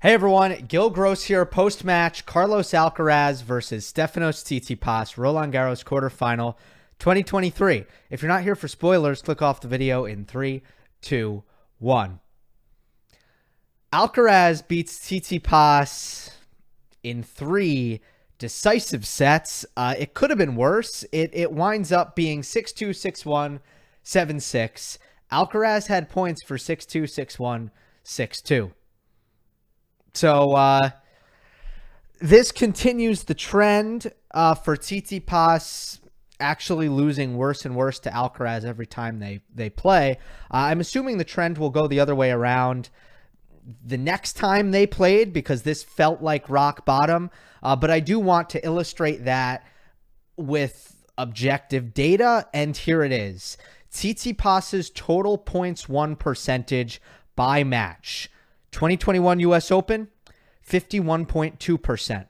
Hey everyone, Gill Gross here, post-match, Carlos Alcaraz versus Stefanos Tsitsipas, Roland Garros quarterfinal 2023. If you're not here for spoilers, click off the video in 3, 2, 1. Alcaraz beats Tsitsipas in 3 decisive sets. It could have been worse. It winds up being 6-2, 6-1, 7-6. Alcaraz had points for 6-2, 6-1, 6-2. So this continues the trend for Tsitsipas actually losing worse and worse to Alcaraz every time they play. I'm assuming the trend will go the other way around the next time they played, because this felt like rock bottom. But I do want to illustrate that with objective data, and here it is. Tsitsipas's total points won percentage by match. 2021 U.S. Open, 51.2%.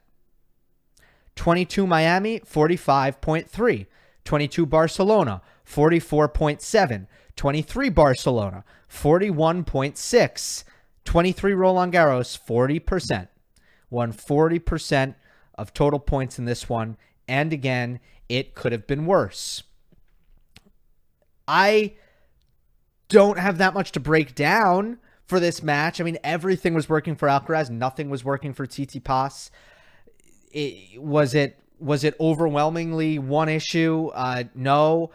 22 Miami, 45.3. 22 Barcelona, 44.7. 23 Barcelona, 41.6. 23 Roland Garros, 40%. Won 40% of total points in this one. And again, it could have been worse. I don't have that much to break down for this match. I mean, everything was working for Alcaraz. Nothing was working for Tsitsipas. Was it overwhelmingly one issue? No.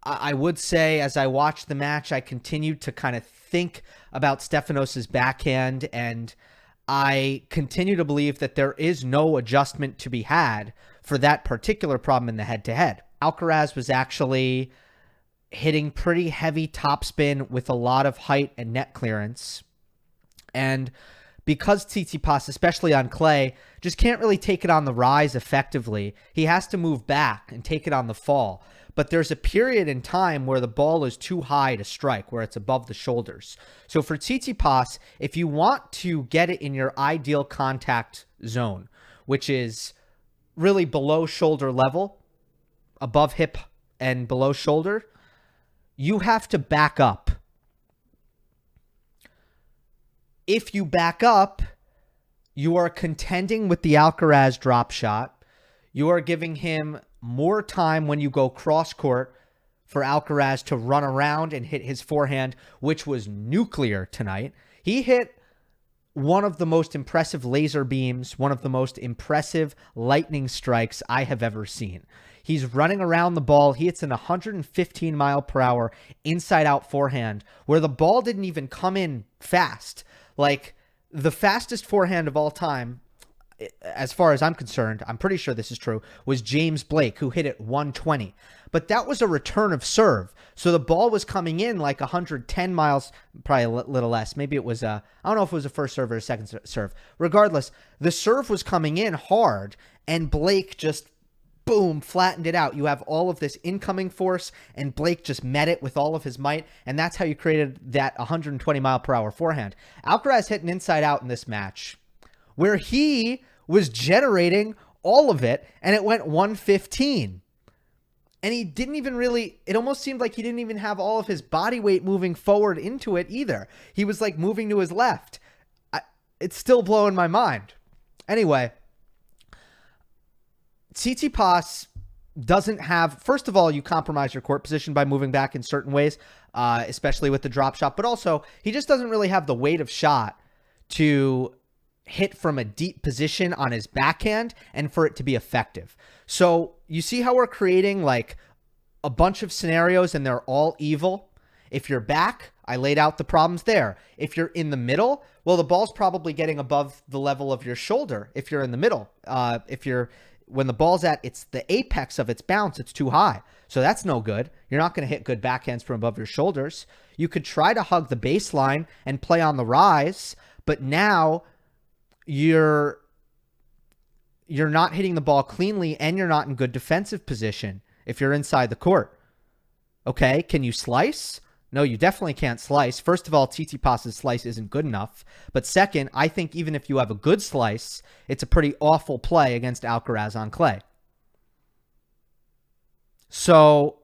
I would say, as I watched the match, I continued to kind of think about Stefanos' backhand, and I continue to believe that there is no adjustment to be had for that particular problem in the head-to-head. Alcaraz was actually hitting pretty heavy topspin with a lot of height and net clearance. And because Tsitsipas, especially on clay, just can't really take it on the rise effectively, he has to move back and take it on the fall. But there's a period in time where the ball is too high to strike, where it's above the shoulders. So for Tsitsipas, if you want to get it in your ideal contact zone, which is really below shoulder level, above hip and below shoulder, you have to back up. If you back up, you are contending with the Alcaraz drop shot. You are giving him more time when you go cross court for Alcaraz to run around and hit his forehand, which was nuclear tonight. He hit one of the most impressive laser beams, one of the most impressive lightning strikes I have ever seen. He's running around the ball. He hits an 115 mile per hour inside out forehand where the ball didn't even come in fast. Like, the fastest forehand of all time, as far as I'm concerned, I'm pretty sure this is true, was James Blake, who hit it 120. But that was a return of serve. So the ball was coming in like 110 miles, probably a little less. Maybe it was I don't know if it was a first serve or a second serve. Regardless, the serve was coming in hard, and Blake just boom, flattened it out. You have all of this incoming force, and Blake just met it with all of his might, and that's how you created that 120 mile per hour forehand. Alcaraz hit an inside out in this match where he was generating all of it, and it went 115. And he didn't even really, it almost seemed like he didn't even have all of his body weight moving forward into it either. He was like moving to his left. It's still blowing my mind. Anyway, Tsitsipas doesn't have, first of all, you compromise your court position by moving back in certain ways, especially with the drop shot, but also he just doesn't really have the weight of shot to hit from a deep position on his backhand and for it to be effective. So you see how we're creating like a bunch of scenarios and they're all evil. If you're back, I laid out the problems there. If you're in the middle, well, the ball's probably getting above the level of your shoulder. If you're in the middle, when the ball's at it's the apex of its bounce, it's too high. So that's no good. You're not going to hit good backhands from above your shoulders. You could try to hug the baseline and play on the rise, but now you're not hitting the ball cleanly, and you're not in good defensive position if you're inside the court. Okay, can you slice? No, you definitely can't slice. First of all, Tsitsipas's slice isn't good enough. But second, I think even if you have a good slice, it's a pretty awful play against Alcaraz on clay. So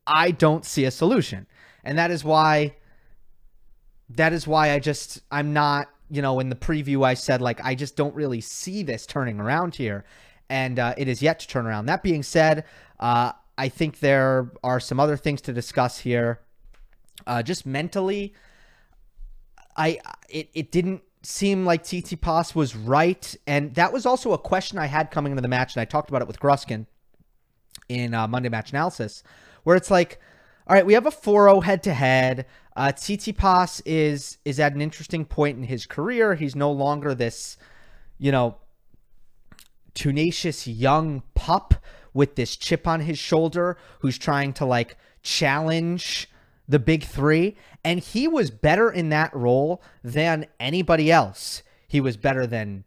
I don't see a solution. And that is why I'm not in the preview, I said, like, I just don't really see this turning around here. And it is yet to turn around. That being said, I think there are some other things to discuss here. Just mentally, it didn't seem like Tsitsipas was right. And that was also a question I had coming into the match. And I talked about it with Gruskin in Monday Match Analysis, where it's like, all right, we have a 4-0 head-to-head. Tsitsipas is at an interesting point in his career. He's no longer this, tenacious young pup with this chip on his shoulder who's trying to, like, challenge the big three. And he was better in that role than anybody else. He was better than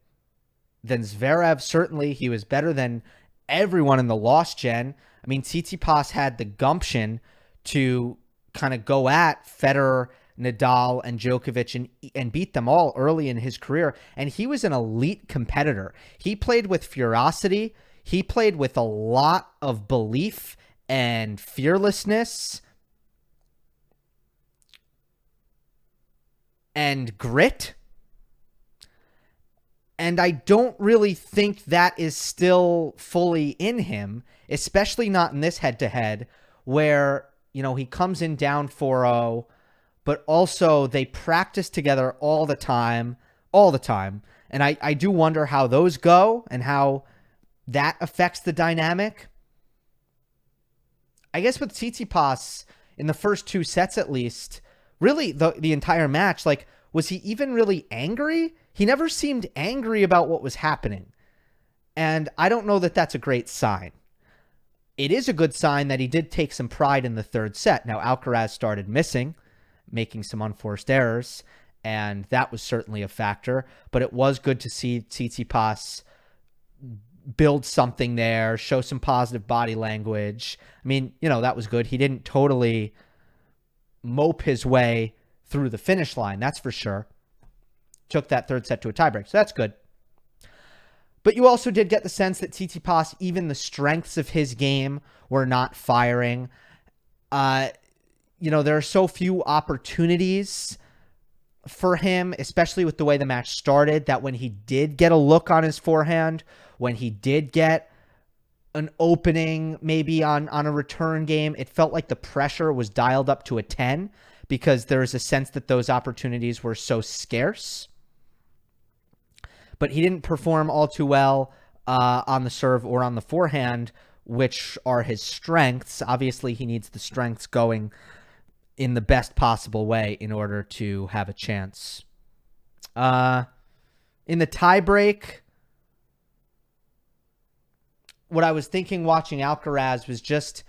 Zverev, certainly. He was better than everyone in the lost gen. I mean, Tsitsipas had the gumption to kind of go at Federer, Nadal, and Djokovic and beat them all early in his career. And he was an elite competitor. He played with ferocity. He played with a lot of belief and fearlessness and grit. And I don't really think that is still fully in him, especially not in this head-to-head where, he comes in down 4-0, but also they practice together all the time. And I do wonder how those go and how that affects the dynamic. I guess with Tsitsipas, in the first 2 sets at least, really the entire match, like, was he even really angry? He never seemed angry about what was happening. And I don't know that that's a great sign. It is a good sign that he did take some pride in the 3rd set. Now, Alcaraz started missing, making some unforced errors, and that was certainly a factor. But it was good to see Tsitsipas build something there, show some positive body language. I mean, that was good. He didn't totally mope his way through the finish line, that's for sure. Took that 3rd set to a tiebreak, so that's good. But you also did get the sense that Tsitsipas, even the strengths of his game, were not firing. There are so few opportunities for him, especially with the way the match started, that when he did get a look on his forehand, when he did get an opening maybe on a return game, it felt like the pressure was dialed up to a 10 because there was a sense that those opportunities were so scarce. But he didn't perform all too well on the serve or on the forehand, which are his strengths. Obviously, he needs the strengths going in the best possible way in order to have a chance. In the tiebreak, what I was thinking watching Alcaraz was just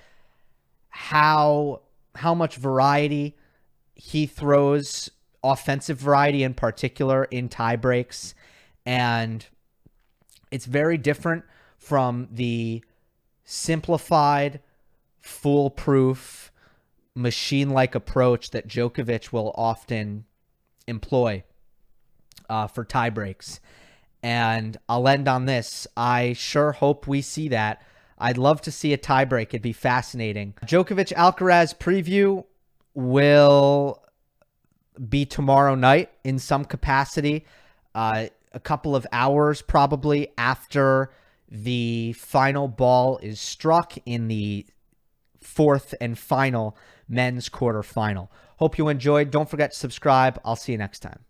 how much variety he throws, offensive variety in particular, in tiebreaks. And it's very different from the simplified, foolproof, machine-like approach that Djokovic will often employ for tiebreaks. And I'll end on this. I sure hope we see that. I'd love to see a tiebreak. It'd be fascinating. Djokovic-Alcaraz preview will be tomorrow night in some capacity. A couple of hours probably after the final ball is struck in the 4th and final men's quarterfinal. Hope you enjoyed. Don't forget to subscribe. I'll see you next time.